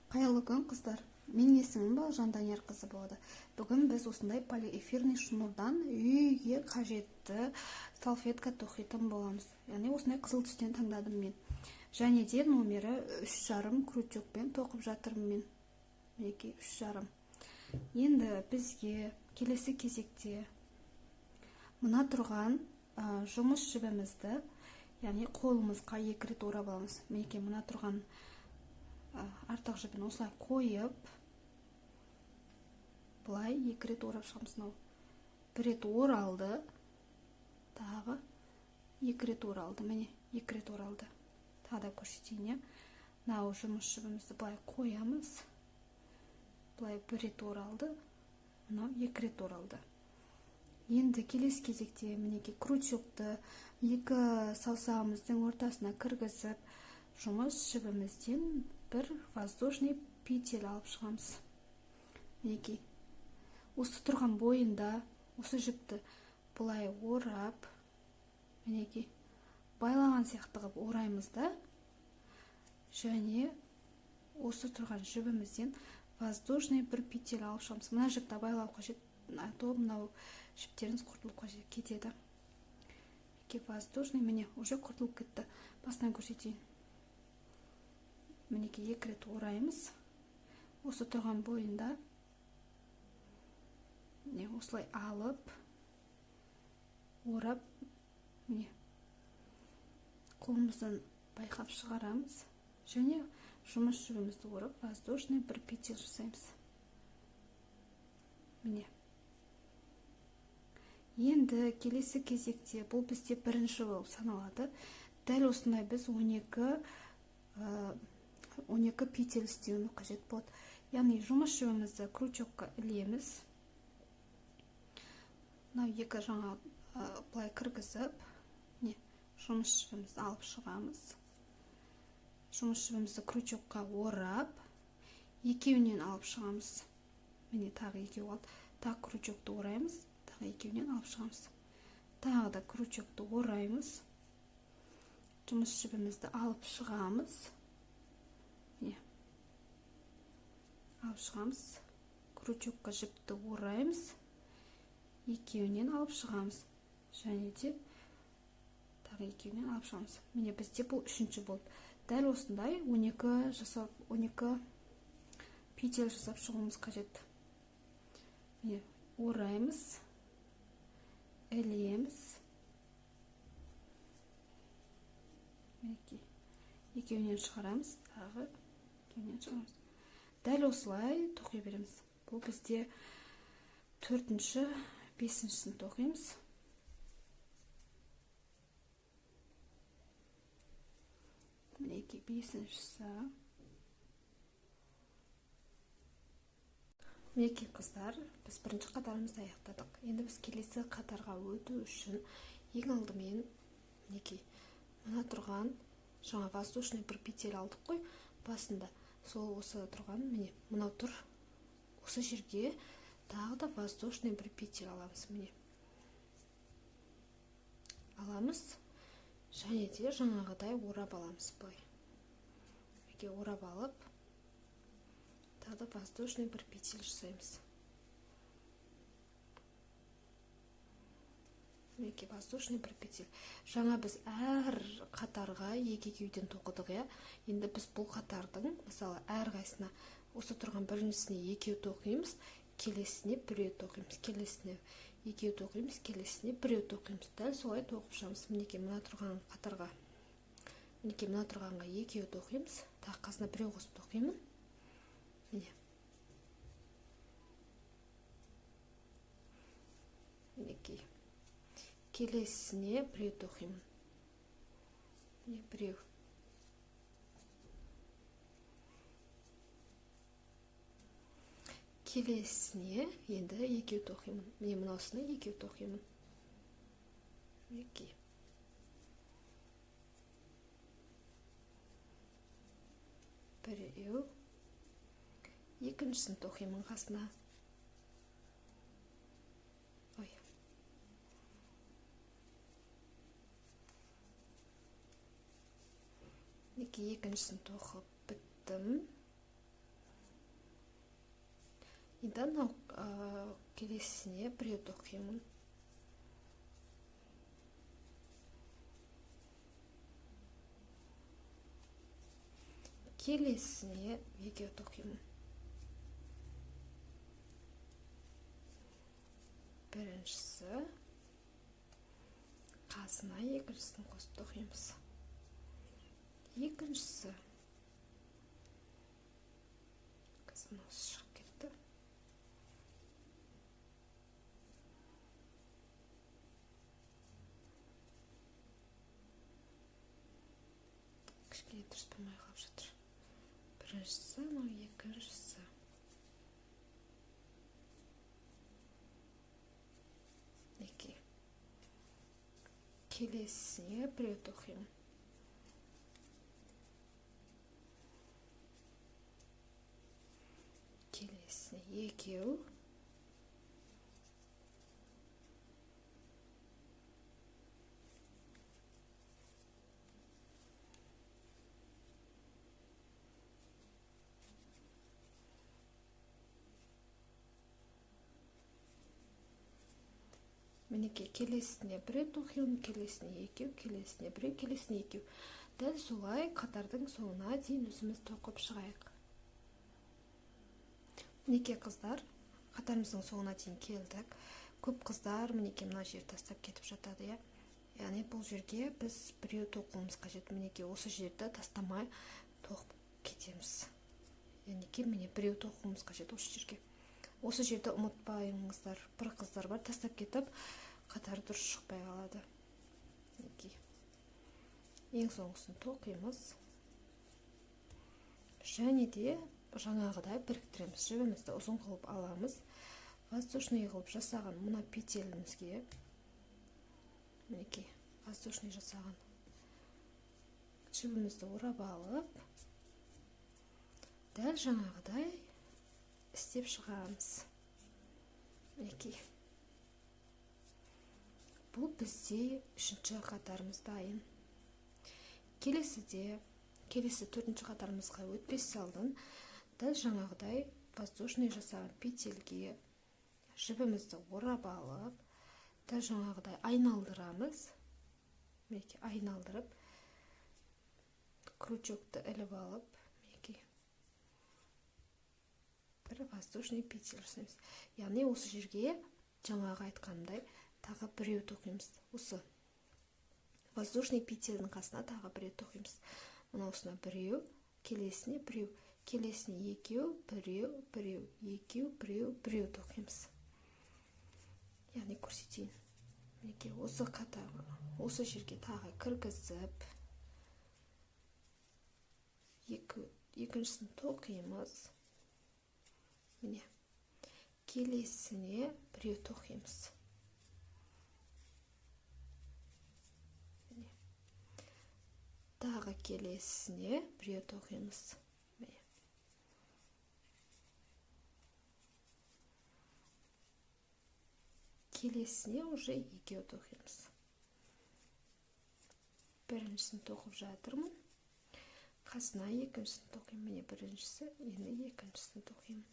Қайырлы күн қыздар. Менің есімім Балжан Данияр қызы болады. Бүгін біз осындай полиэфирный шнурдан үйге қажетті салфетка тоқитын боламыз. Яғни осындай қызыл түстен таңдадым мен. Және де номері 3,5 крючокпен тоқып жатырмын мен. Мінекей 3,5. Енді бізге келесі кезекте мына тұрған жұмыс жібімізді, яғни қолымызға 2 рет орап аламыз. Мінекей мына тұрған артық жібін осылай қойып, бұлай 2 рет орап шығамыз. Мынау 1 рет оралды, тағы 2 рет оралды. Міне 2 рет оралды. Тағы да көрсетейін. Мынау жұмыс жібімізді бұлай қоямыз. Бұлай 1 рет оралды, мынау 2 рет оралды. Енді келесі кезекте мінекей крючокты 2 саусағымыздың ортасына кіргізіп, жұмыс жібімізден бір воздушный петель алып шығамыз. Мінекей осы тұрған бойында осы жіпті бұлай орап, мінекей байлаған сияқты қылып ораймыз да, және осы тұрған жібімізден воздушный бір петель алып шығамыз. Мына жіпті байлау қажет, то мынау жіптеріңіз құртылып кетеді. Мінекей воздушный, міне уже құртылып кетті. Басынан көрсетейін. Мінекей 2 рет ораймыз. Осы тұрған бойында міне осылай алып, орап, міне қолымыздан байқап шығарамыз. Және жұмыс жібімізді орап, воздушный бір петель жасаймыз. Міне. Енді келесі кезекте, бұл бізде бірінші болып саналады. Дәл осындай біз 12 петель істеуіміз қажет болады. Яғни жұмыс жібімізді крючокқа ілеміз. Мынау 2 жаңа былай кіргізіп, жұмыс жібімізді алып шығамыз. Жұмыс жібімізді крючокқа орап, екеуінен алып шығамыз. Міне тағы 2 алды. Тағы крючокты ораймыз, тағы екеуінен алып шығамыз. Тағы да крючокты ораймыз. Жұмыс жібімізді алып шығамыз. Алып шығамыз. Крючокқа жіпті ораймыз. Екеуінен алып шығамыз. Және де тағы екеуінен алып шығамыз. Міне бізде бұл 3-ші болды. Дәл осындай 12 петель жасап шығуымыз қажет. Міне ораймыз. Ілеміз. Екеуінен шығарамыз. Тағы екеуінен шығарамыз. Дәл осылай тоқи береміз. Бұл бізде 4-ші, 5-шісін тоқимыз. Мінекей 5-шісі. Мінекей қыздар, біз бірінші қатарымызды аяқтадық. Енді біз келесі қатарға өту үшін ең алдымен мінекей мына тұрған жаңа воздушный бір петель алдық қой басында. Сол осы тұрған, міне, мынау тұр. Осы жерге тағы да воздушный бір петель аламыз, міне. Аламыз, және де жаңағыдай орап аламыз бұлай. Мінекей орап алып, тағы да воздушный бір петель жасаймыз. Мінекей воздушный бір петель. Жаңа біз әр қатарға екеуден тоқыдық, я. Енді біз бұл қатардың, мысалы, әр қайсына осы тұрған біріншісіне 2 тоқимыз, келесіне 1 тоқимыз, келесіне 2 тоқимыз, келесіне 1 тоқимыз. Дәл солай тоқып шығамыз. Мінекей мына тұрған қатарға, мінекей мына тұрғанға 2 тоқимыз, тағы қасына 1 қосып тоқимын. Міне. Мінекей. Келесіне 1 тоқимын. Міне 1. Келесіне енді 2 тоқимын. Міне мынаусына 2 тоқимын. Мінекей. Біреу. Екіншісін тоқимын қасына. екіншісін тоқып біттім. енді мынау келесіне біреуді оқимын. Келесіне екеуді оқимын. Біріншісі қасына екіншісін қосып оқимыз. Екіншісі қасына шығып кетті. Кішкене дұрыс болмай қалып жатыр. Біріншісі, мынау екіншісі. Неке. Келесіне біреуді оқимын. Келесіне екеу. Мінеке, келесіне біреуді оқимын, келесіне екеу, келесіне біреу, келесіне екеу. Дәл солай қатардың соңына дейін өзіміз тоқып шығайық. Мінеке қыздар, қатарымыздың соңына дейін келдік. Көп қыздар мінеке мына жер тастап кетіп жатады, иә. Яғни бұл жерге біз біреу тоқуымыз қажет. Мінеке осы жерді тастамай тоқып кетеміз. Яғни міне біреу тоқуымыз қажет осы жерге. Осы жерді ұмытпайыңыздар. Бір қыздар бар, тастап кетіп, қатар дұрыс шықпай қалады. Ең соңғысын тоқимыз. Және де жаңағыдай біріктіреміз. Жібімізді ұзын қылып аламыз. Воздушный қылып жасаған мына петелімізге, мінекей, воздушный жасаған жібімізді орап алып, дәл жаңағыдай істеп шығамыз. Мінекей. Бұл бізде үшінші қатарымыз дайын. Келесі төртінші қатарымызға өтпес алдын дәл жаңағыдай воздушный жасаған петельге жібімізді орап алып, дәл жаңағыдай айналдырамыз. Мінекей, айналдырып, крючокты іліп алып, мінекей, бір воздушный петель жасаймыз. Яғни осы жерге жаңағы айтқанымдай тағы біреу тоқимыз. Осы воздушный петельдің қасына тағы біреу тоқимыз. Мына осына біреу, келесіне біреу, келесіне екеу, біреу, біреу, екеу, біреу, біреу тоқимыз. Яғни көрсетейін. Мінекей, осы қатарға, осы жерге тағы кіргізіп, екіншісін тоқимыз. Міне, келесіне біреу тоқимыз. Тағы келесіне біреу тоқимыз. Келесіне уже екеу тоқимыз. Біріншісін тоқып жатырмын. Қасына екіншісін тоқимын. Міне біріншісі, енді екіншісін тоқимын.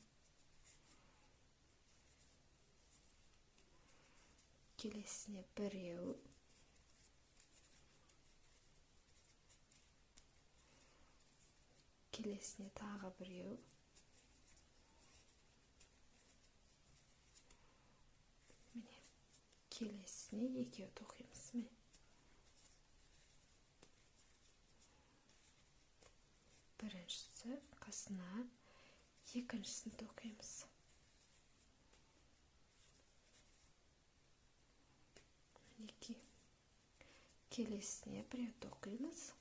Келесіне біреу. Келесіне тағы біреу. Міне, келесіне екеу тоқимыз. Міне. Біріншісі қасына екіншісін тоқимыз. Мінекей, келесіне біреу тоқимыз.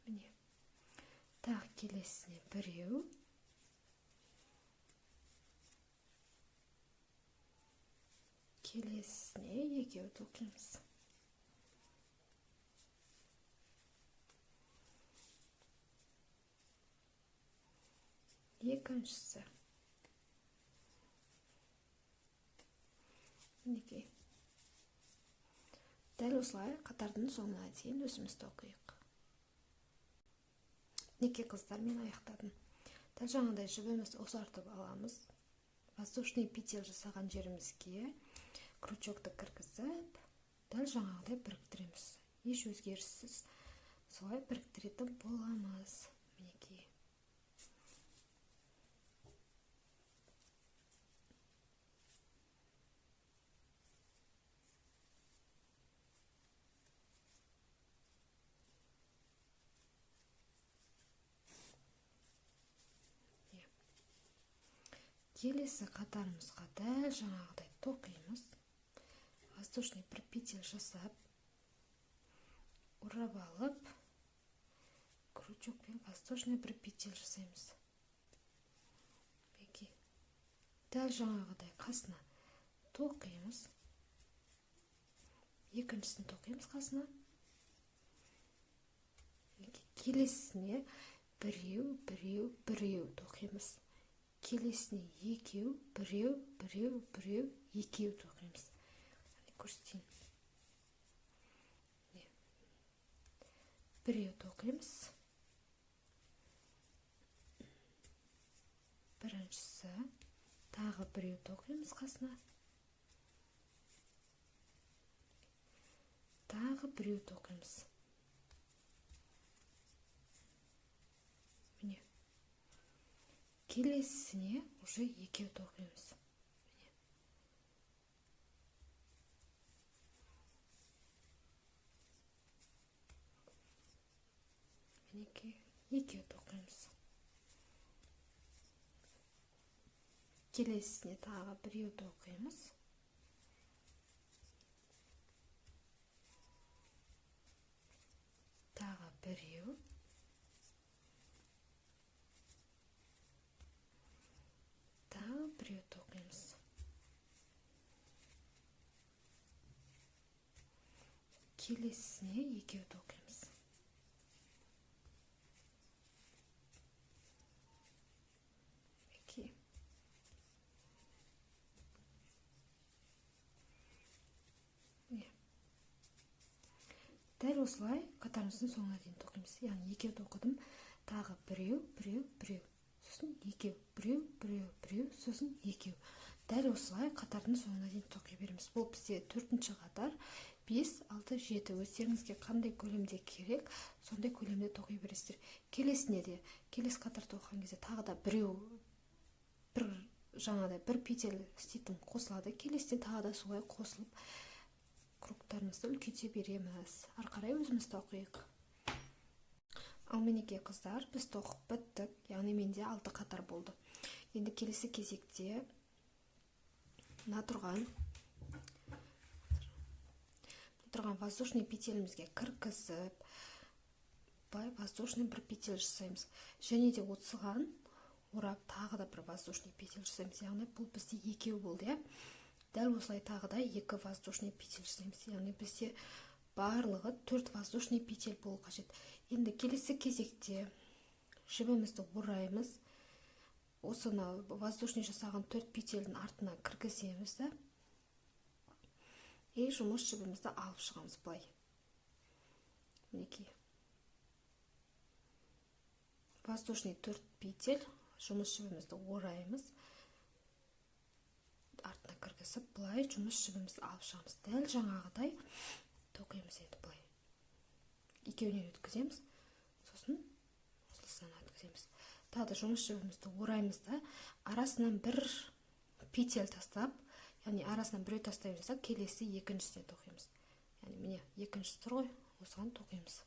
Міне, тағы келесіне біреу. Келесіне екеу тоқимыз. Екіншісі. Мінекей. Дәл осылай қатардың соңына дейін өзіміз тоқиық. Мінекей қыздар, мен аяқтадым. Дәл жаңағыдай жібімізді ұзартып аламыз. Воздушный петель жасаған жерімізге крючокты кіргізіп, дәл жаңағыдай біріктіреміз. Еш өзгеріссіз солай біріктіретін боламыз. Мінекей. Келесі қатарымызға дәл жаңағыдай тоқимыз. Воздушный бір петель жасап, ұрап алып, крючокпен воздушный бір петель жасаймыз. Дәл жаңағыдай қасына тоқимыз. Екіншісін тоқимыз қасына. Келесіне біреу тоқимыз. Келесіне екеу, біреу, екеу тоқимыз. Көрсетейін. Біреу тоқимыз. Біріншісі, тағы біреу тоқимыз қасына. Тағы біреу тоқимыз. Міне. Келесіне уже екеу тоқимыз. Мінекей, екеу тоқимыз. Келесіне тағы біреу тоқимыз. Тағы біреу. Тағы біреу тоқимыз. Келесіне екеу тоқимыз. Дәл осылай қатарымыздың соңына дейін тоқимыз. Яғни екеу тоқыдым, тағы біреу, сосын екеу, біреу, сосын екеу. Дәл осылай қатардың соңына дейін тоқи береміз. Бұл бізде 4-ші қатар, 5, 6, 7. Өздеріңізге қандай көлемде керек, сондай көлемде тоқи бересіздер. Келесіне де, келес қатар тоқыған кезде тағы да бір петель істейтін қосылады. Келестен тағы да солай қосылып, кругтарымызды үлкейте береміз. Ары қарай өзіміз тоқиық. Ал мінекей қыздар, біз тоқып біттік. Яғни менде 6 қатар болды. Енді келесі кезекте мына тұрған воздушный петелімізге кіргізіп, воздушный бір петель жасаймыз. Және де отсыған орап тағы да бір воздушный петель жасаймыз. Яғни бұл бізде екеу болды. Дәл осылай тағы да 2 воздушный петель жасаймыз. Яғни бізде барлығы 4 воздушный петель болу қажет. Енді келесі кезекте жібімізді ораймыз. Осыны воздушный жасаған 4 петельдің артына кіргіземіз. И жұмыс жібімізді алып шығамыз былай. Мінекей. Воздушный 4 петель, жұмыс жібімізді ораймыз. Артына кіргізіп, былай жұмыс жібімізді алып шығамыз. Дәл жаңағыдай тоқимыз енді былай. Екеуінен өткіземіз, сосын осылысынан өткіземіз. Тағы да жұмыс жібімізді ораймыз да, арасынан бір петель тастап, яғни арасынан біреу тастаймыз да, келесі екіншісіне тоқимыз. Яғни міне екіншісі тұр ғой, осыған тоқимыз.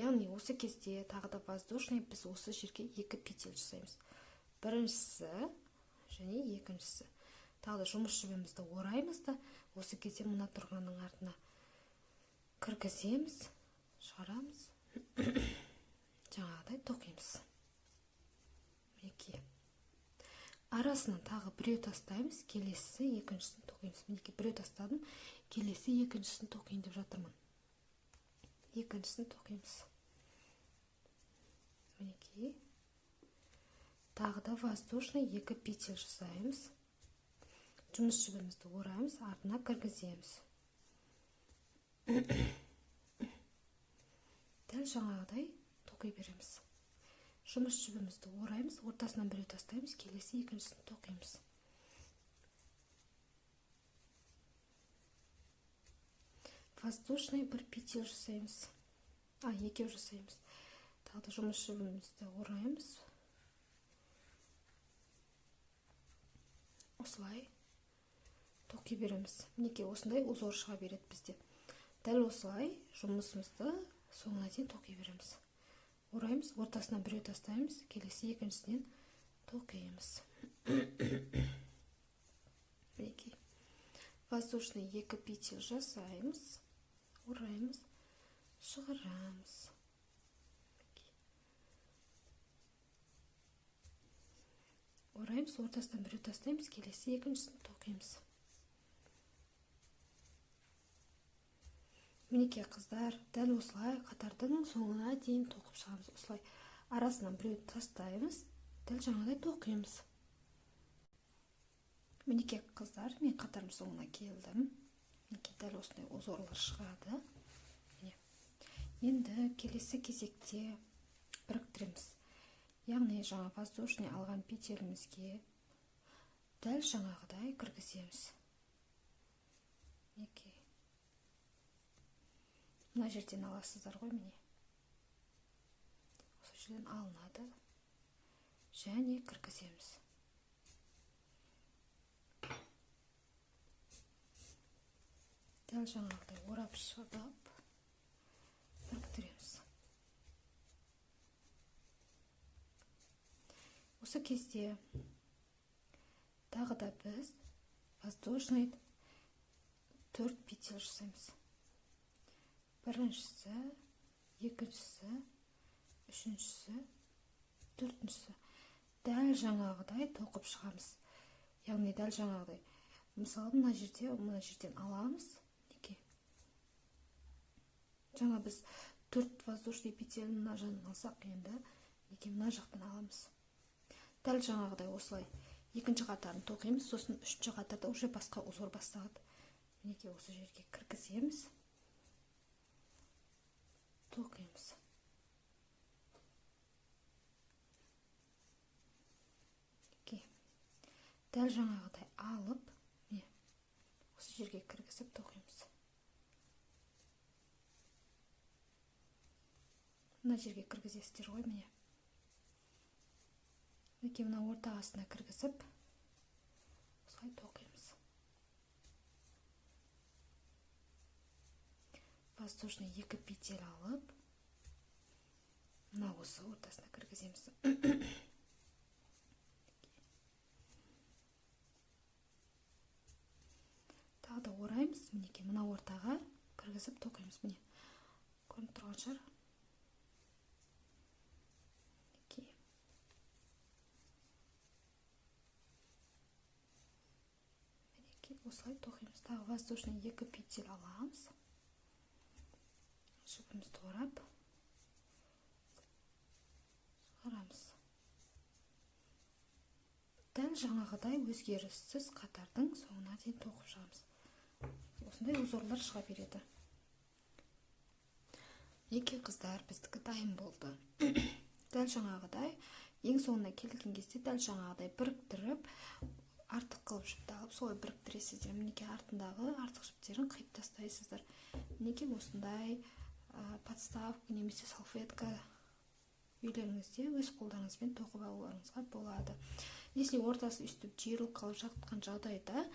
Яғни осы кезде тағы да воздушный біз осы жерге 2 петель жасаймыз. Біріншісі және екіншісі. Тағы да жұмыс жібімізді ораймыз да, осы кезде мына тұрғанның артына кіргіземіз, шығарамыз, жаңағыдай тоқимыз. Мінекей. Арасынан тағы біреу тастаймыз, келесі екіншісін тоқимыз. Мінекей біреу тастадым, келесі екіншісін тоқиын деп жатырмын. Екіншісін тоқимыз. Мінекей. Тағы да воздушный 2 петель жасаймыз. Жұмыс жібімізді ораймыз, артына кіргіземіз. дәл жаңағыдай тоқи береміз. Жұмыс жібімізді ораймыз, ортасынан біреу тастаймыз, келесі екіншісін тоқимыз. Воздушный бір петель жасаймыз. Екеу жасаймыз. Тағы да жұмыс жібімізді ораймыз. Осылай тоқи береміз. Мінекей осындай узор шыға береді бізде. Дәл осылай жұмысымызды соңына дейін тоқи береміз. Ораймыз, ортасынан біреу тастаймыз, келесі екіншісінен тоқимыз. Мінекей. Воздушный екі петель жасаймыз. Ораймыз, шығарамыз. Ораймыз, ортасынан біреу тастаймыз, келесі екіншісін тоқимыз. Мінекей қыздар, дәл осылай қатардың соңына дейін тоқып шығамыз. Осылай арасынан біреу тастаймыз, дәл жаңағыдай тоқимыз. Мінекей қыздар, мен қатарым соңына келдім. Мінекей дәл осындай узорлар шығады. Енді келесі кезекте біріктіреміз. Яғни жаңа воздушный алған петелімізге дәл жаңағыдай кіргіземіз. Мінекей. Мына жерден аласыздар ғой, міне. Осы жерден алынады. Және кіргіземіз. Дәл жаңағыдай орап шығып біріктіреміз. Осы кезде тағы да біз воздушный 4 петель жасаймыз. Біріншісі, екіншісі, үшіншісі, төртіншісі. Дәл жаңағыдай тоқып шығамыз. Яғни дәл жаңағыдай. Мысалы, мына жерден аламыз. Жаңа біз 4 воздушный петель мына жағынан алсақ, енді мына жақтан аламыз. Дәл жаңағыдай осылай екінші қатарын тоқимыз, сосын үшінші қатарда уже басқа узор басталады. Мінекей осы жерге кіргіземіз. Тоқимыз. Дәл жаңағыдай алып, осы жерге кіргізіп тоқимыз. Мына жерге кіргізесіздер ғой, міне. Мінекей мына орта астына кіргізіп, осылай тоқимыз. Воздушный екі петель алып, мына осы ортасына кіргіземіз. Тағы да ораймыз, мінекей мына ортаға кіргізіп тоқимыз, міне. Көрініп тұрған шығар. Осылай тоқимыз. Тағы воздушный екі петель аламыз. Жібімізді орап шығарамыз. Дәл жаңағыдай өзгеріссіз қатардың соңына дейін тоқып шығамыз. Осындай узорлар шыға береді. Мінекей қыздар, біздікі дайын болды. Дәл жаңағыдай, ең соңына келген кезде дәл жаңағыдай біріктіріп, артық қылып жіпті алып, солай біріктіресіздер. Мінекей артындағы артық жіптерін қиып тастайсыздар. Мінекей осындай подставка немесе салфетка үйлеріңізде өз қолдарыңызбен тоқып алуларыңызға болады. Если ортасы үсті жиырылып қалып жатқан жағдайда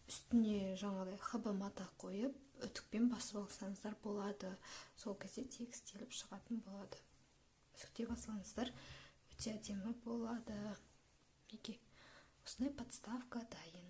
үстіне жаңағыдай хб мата қойып, үтікпен басып алсаңыздар болады. Сол кезде тегістеліп шығатын болады. Үтікте басылаңыздар, өте әдемі болады. Мінекей осындай подставка дайын.